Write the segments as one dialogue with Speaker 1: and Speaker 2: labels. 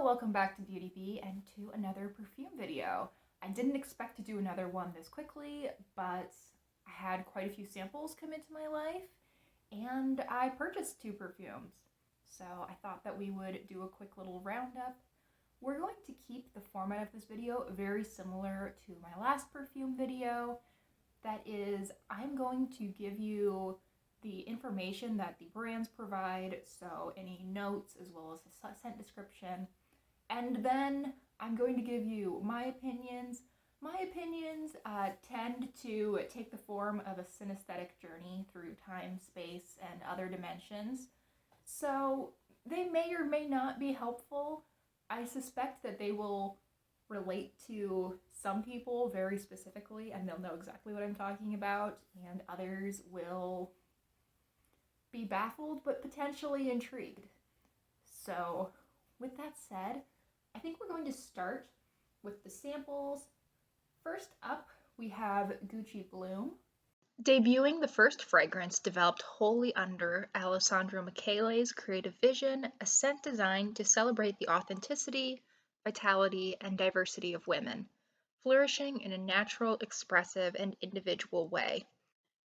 Speaker 1: welcome back to Beauty Bee and to another perfume video. I didn't expect to do another one this quickly, but I had quite a few samples come into my life and I purchased 2 perfumes. So I thought that we would do a quick little roundup. We're going to keep the format of this video very similar to my last perfume video. That is, I'm going to give you the information that the brands provide, so any notes as well as the scent description, and then I'm going to give you my opinions. My opinions tend to take the form of a synesthetic journey through time, space, and other dimensions, so they may or may not be helpful. I suspect that they will relate to some people very specifically and they'll know exactly what I'm talking about, and others will be baffled but potentially intrigued. So with that said, I think we're going to start with the samples. First up, we have Gucci Bloom.
Speaker 2: Debuting the first fragrance developed wholly under Alessandro Michele's creative vision, a scent designed to celebrate the authenticity, vitality, and diversity of women, flourishing in a natural, expressive, and individual way.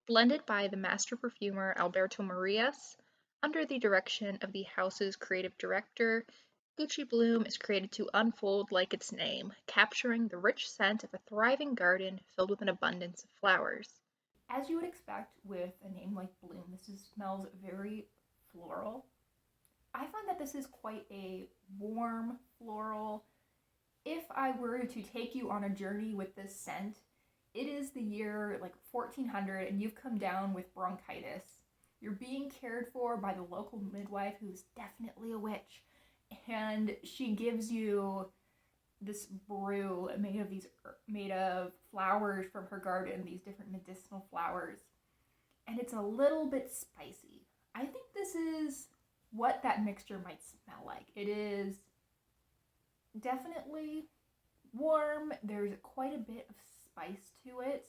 Speaker 2: Blended by the master perfumer Alberto Marias, under the direction of the house's creative director, Gucci Bloom is created to unfold like its name, capturing the rich scent of a thriving garden filled with an abundance of flowers.
Speaker 1: As you would expect with a name like Bloom, smells very floral. I find that this is quite a warm floral. If I were to take you on a journey with this scent, it is the year like 1400 and you've come down with bronchitis. You're being cared for by the local midwife who's definitely a witch, and she gives you this brew made of flowers from her garden, these different medicinal flowers, and it's a little bit spicy. I think this is what that mixture might smell like. It is definitely warm. There's quite a bit of spice to it.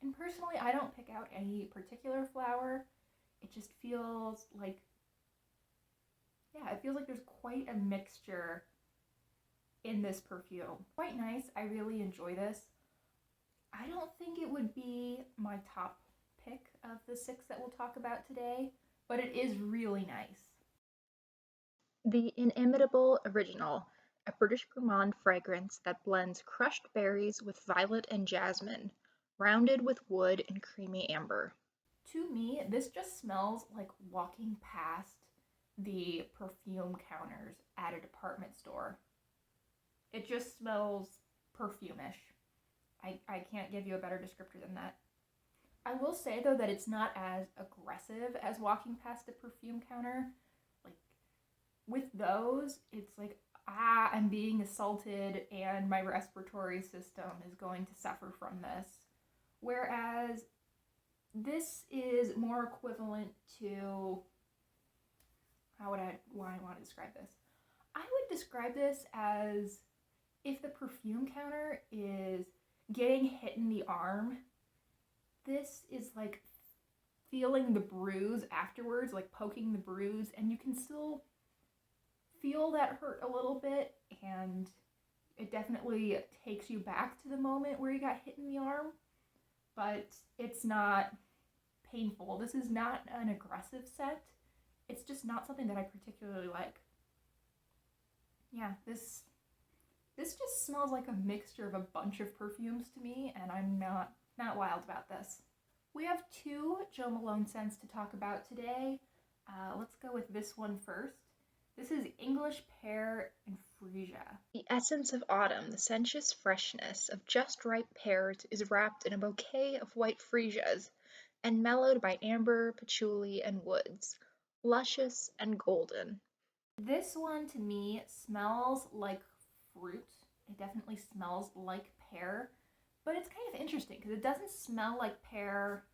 Speaker 1: And personally, I don't pick out any particular flower. It just feels like, it feels like there's quite a mixture in this perfume. Quite nice. I really enjoy this. I don't think it would be my top pick of the 6 that we'll talk about today, but it is really nice.
Speaker 2: The Inimitable Original, a British gourmand fragrance that blends crushed berries with violet and jasmine, rounded with wood and creamy amber.
Speaker 1: To me, this just smells like walking past the perfume counters at a department store. It just smells perfume-ish. I can't give you a better descriptor than that. I will say, though, that it's not as aggressive as walking past a perfume counter. Like, with those, it's like, I'm being assaulted and my respiratory system is going to suffer from this. Whereas this is more equivalent to, why I want to describe this? I would describe this as if the perfume counter is getting hit in the arm, this is like feeling the bruise afterwards, like poking the bruise, and you can still feel that hurt a little bit, and it definitely takes you back to the moment where you got hit in the arm, but it's not painful. This is not an aggressive scent. It's just not something that I particularly like. Yeah, this just smells like a mixture of a bunch of perfumes to me, and I'm not wild about this. We have 2 Jo Malone scents to talk about today. Let's go with this one first. This is English Pear and Freesia.
Speaker 2: The essence of autumn, the sensuous freshness of just ripe pears is wrapped in a bouquet of white freesias and mellowed by amber, patchouli, and woods, luscious and golden.
Speaker 1: This one to me smells like fruit. It definitely smells like pear, but it's kind of interesting because it doesn't smell like pear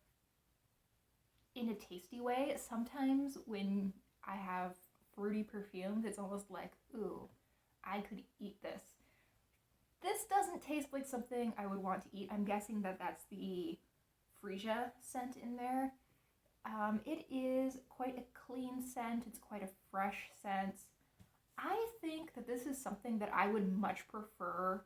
Speaker 1: in a tasty way. Sometimes when I have fruity perfumes, it's almost like, ooh, I could eat this. This doesn't taste like something I would want to eat. I'm guessing that that's the Freesia scent in there. It is quite a clean scent. It's quite a fresh scent. I think that this is something that I would much prefer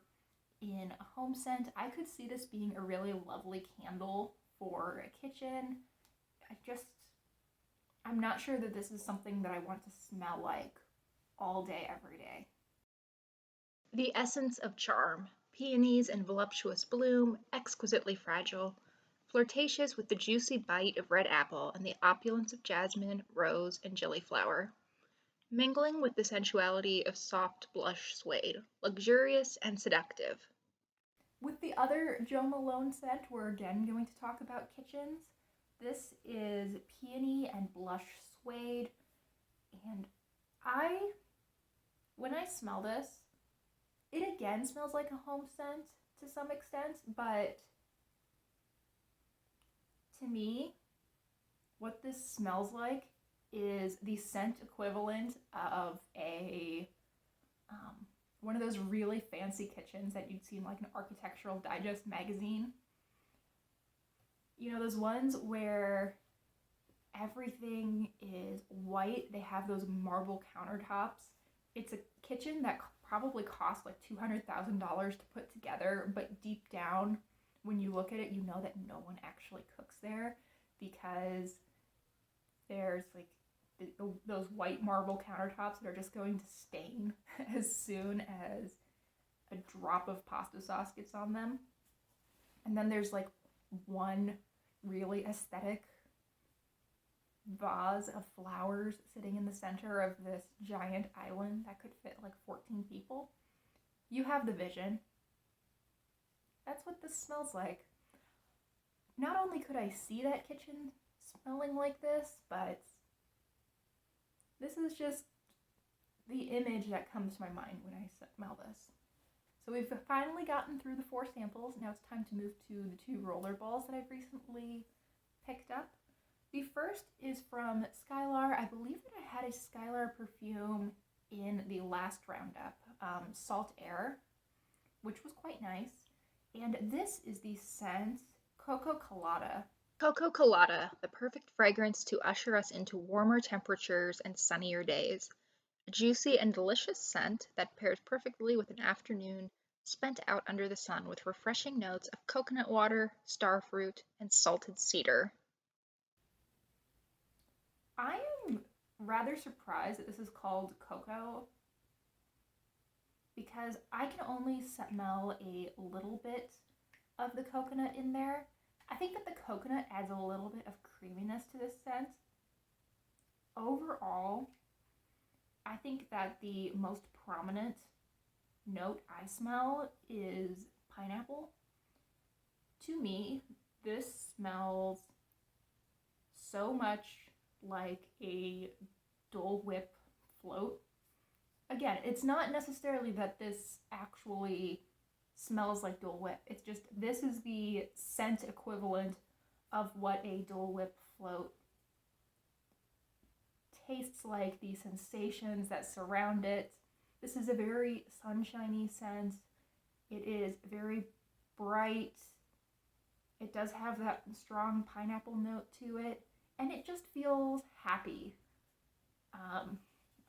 Speaker 1: in a home scent. I could see this being a really lovely candle for a kitchen. I just, I'm not sure that this is something that I want to smell like all day, every day.
Speaker 2: The essence of charm. Peonies in voluptuous bloom, exquisitely fragile, flirtatious with the juicy bite of red apple and the opulence of jasmine, rose, and gillyflower. Mingling with the sensuality of soft blush suede, luxurious and seductive.
Speaker 1: With the other Joe Malone scent, we're again going to talk about kitchens. This is Peony and Blush Suede. And I, when I smell this, it again smells like a home scent to some extent, but to me, what this smells like is the scent equivalent of a one of those really fancy kitchens that you'd see in like an Architectural Digest magazine. You know, those ones where everything is white, they have those marble countertops. It's a kitchen that probably cost like $200,000 to put together, but deep down, when you look at it, you know that no one actually cooks there because there's like those white marble countertops that are just going to stain as soon as a drop of pasta sauce gets on them. And then there's like one really aesthetic vase of flowers sitting in the center of this giant island that could fit like 14 people. You have the vision. That's what this smells like. Not only could I see that kitchen smelling like this, but this is just the image that comes to my mind when I smell this. So we've finally gotten through the 4 samples. Now it's time to move to the 2 rollerballs that I've recently picked up. The first is from Skylar. I believe that I had a Skylar perfume in the last roundup, Salt Air, which was quite nice. And this is the scent Coco Colada.
Speaker 2: Coco Colada, the perfect fragrance to usher us into warmer temperatures and sunnier days. A juicy and delicious scent that pairs perfectly with an afternoon spent out under the sun with refreshing notes of coconut water, starfruit, and salted cedar.
Speaker 1: I am rather surprised that this is called Coco because I can only smell a little bit of the coconut in there. I think that the coconut adds a little bit of creaminess to this scent. Overall, I think that the most prominent note I smell is pineapple. To me, this smells so much like a Dole Whip float. Again, it's not necessarily that this actually smells like Dole Whip. It's just this is the scent equivalent of what a Dole Whip float tastes like, the sensations that surround it. This is a very sunshiny scent. It is very bright. It does have that strong pineapple note to it, and it just feels happy.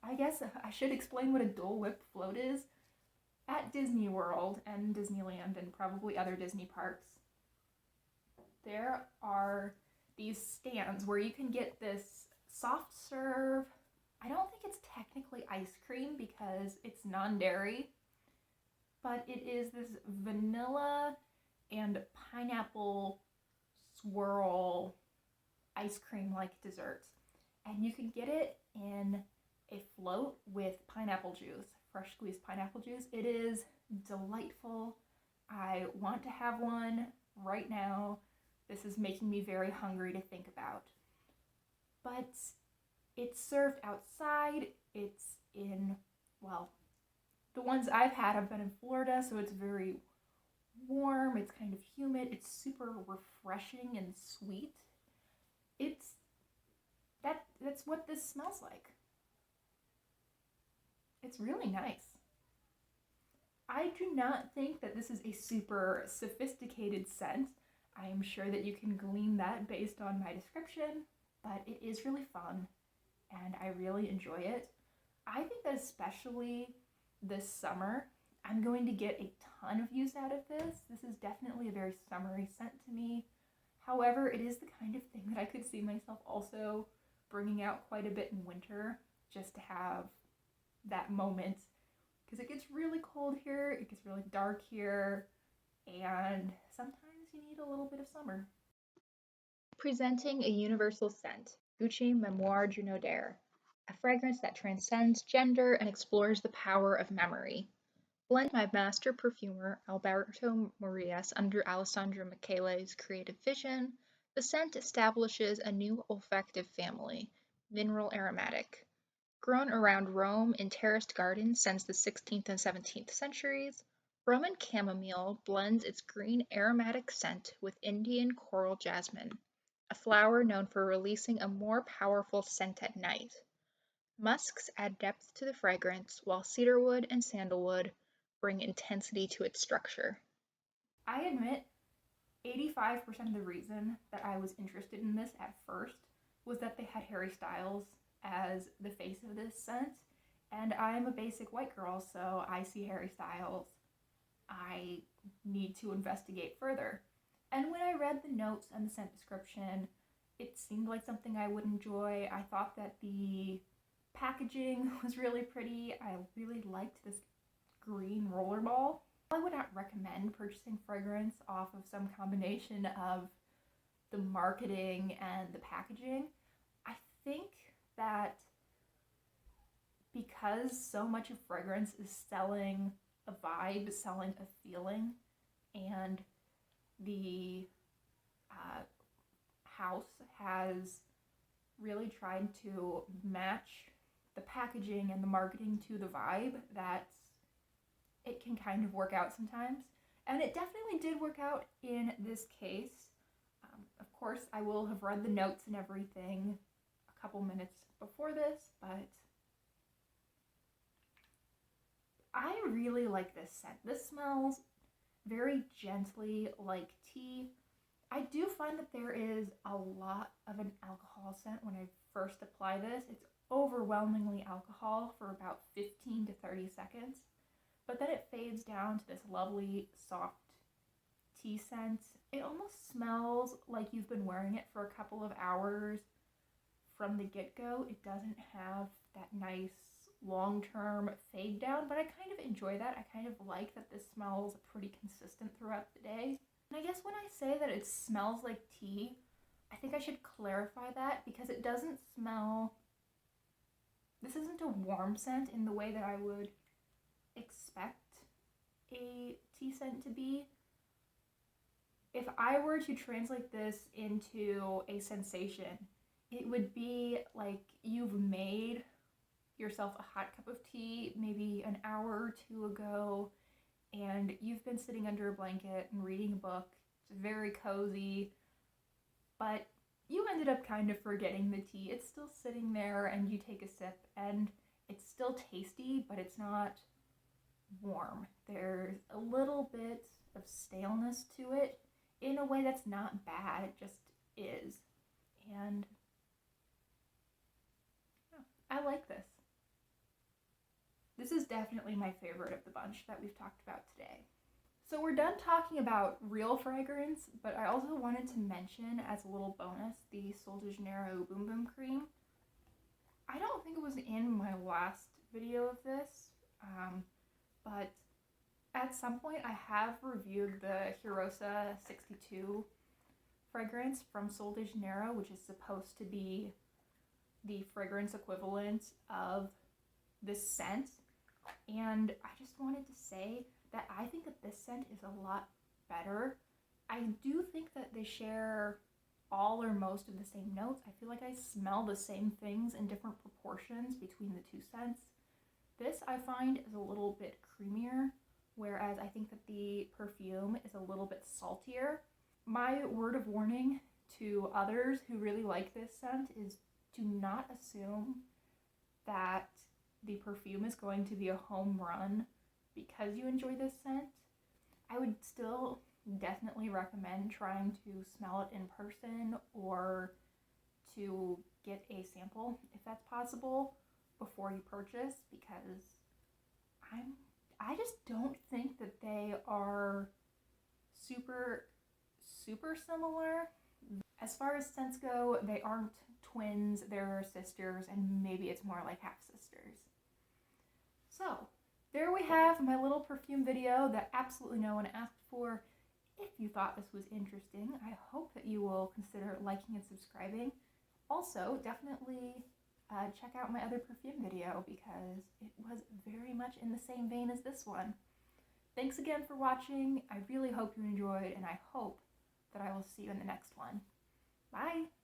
Speaker 1: I guess I should explain what a Dole Whip float is. At Disney World and Disneyland and probably other Disney parks, there are these stands where you can get this soft serve. I don't think it's technically ice cream because it's non-dairy, but it is this vanilla and pineapple swirl ice cream like dessert. And you can get it in a float with pineapple juice, fresh squeezed pineapple juice. It is delightful. I want to have one right now. This is making me very hungry to think about. But it's served outside. It's in, well, the ones I've had have been in Florida, so it's very warm. It's kind of humid. It's super refreshing and sweet. That's what this smells like. It's really nice. I do not think that this is a super sophisticated scent. I am sure that you can glean that based on my description, but it is really fun and I really enjoy it. I think that especially this summer, I'm going to get a ton of use out of this. This is definitely a very summery scent to me. However, it is the kind of thing that I could see myself also bringing out quite a bit in winter just to have that moment because it gets really cold here, it gets really dark here, and sometimes you need a little bit of summer.
Speaker 2: Presenting a universal scent, Gucci Memoire Junoder, a fragrance that transcends gender and explores the power of memory. Blend by master perfumer Alberto Morias under Alessandro Michele's creative vision, the scent establishes a new olfactive family, mineral aromatic. Grown around Rome in terraced gardens since the 16th and 17th centuries, Roman chamomile blends its green aromatic scent with Indian coral jasmine, a flower known for releasing a more powerful scent at night. Musks add depth to the fragrance, while cedarwood and sandalwood bring intensity to its structure.
Speaker 1: I admit 85% of the reason that I was interested in this at first was that they had Harry Styles as the face of this scent. And I'm a basic white girl, so I see Harry Styles. I need to investigate further. And when I read the notes and the scent description, it seemed like something I would enjoy. I thought that the packaging was really pretty. I really liked this green rollerball. I would not recommend purchasing fragrance off of some combination of the marketing and the packaging. I think that because so much of fragrance is selling a vibe, selling a feeling, and the house has really tried to match the packaging and the marketing to the vibe, that it can kind of work out sometimes. And it definitely did work out in this case. Of course, I will have read the notes and everything a couple minutes before this, but I really like this scent. This smells very gently like tea. I do find that there is a lot of an alcohol scent when I first apply this. It's overwhelmingly alcohol for about 15 to 30 seconds, but then it fades down to this lovely soft tea scent. It almost smells like you've been wearing it for a couple of hours from the get-go. It doesn't have that nice long-term fade down, but I kind of enjoy that. I kind of like that this smells pretty consistent throughout the day. And I guess when I say that it smells like tea, I think I should clarify that because it doesn't smell... This isn't a warm scent in the way that I would expect a tea scent to be. If I were to translate this into a sensation, it would be like you've made yourself a hot cup of tea maybe an hour or two ago, and you've been sitting under a blanket and reading a book. It's very cozy, but you ended up kind of forgetting the tea. It's still sitting there, and you take a sip, and it's still tasty, but it's not warm. There's a little bit of staleness to it in a way that's not bad. It just is. And yeah, I like this. This is definitely my favorite of the bunch that we've talked about today. So we're done talking about real fragrance, but I also wanted to mention as a little bonus the Sol de Janeiro Boom Boom Cream. I don't think it was in my last video of this, but at some point I have reviewed the Cheirosa 62 fragrance from Sol de Janeiro, which is supposed to be the fragrance equivalent of this scent. And I just wanted to say that I think that this scent is a lot better. I do think that they share all or most of the same notes. I feel like I smell the same things in different proportions between the two scents. This I find is a little bit creamier, whereas I think that the Perfume is a little bit saltier. My word of warning to others who really like this scent is to not assume that the Perfume is going to be a home run because you enjoy this scent. I would still definitely recommend trying to smell it in person or to get a sample if that's possible. before you purchase, because I just don't think that they are super similar. As far as scents go, they aren't twins, they're sisters, and maybe it's more like half sisters. So there we have my little perfume video that absolutely no one asked for. If you thought this was interesting, I hope that you will consider liking and subscribing. Also, definitely check out my other perfume video because it was very much in the same vein as this one. Thanks again for watching. I really hope you enjoyed, and I hope that I will see you in the next one. Bye!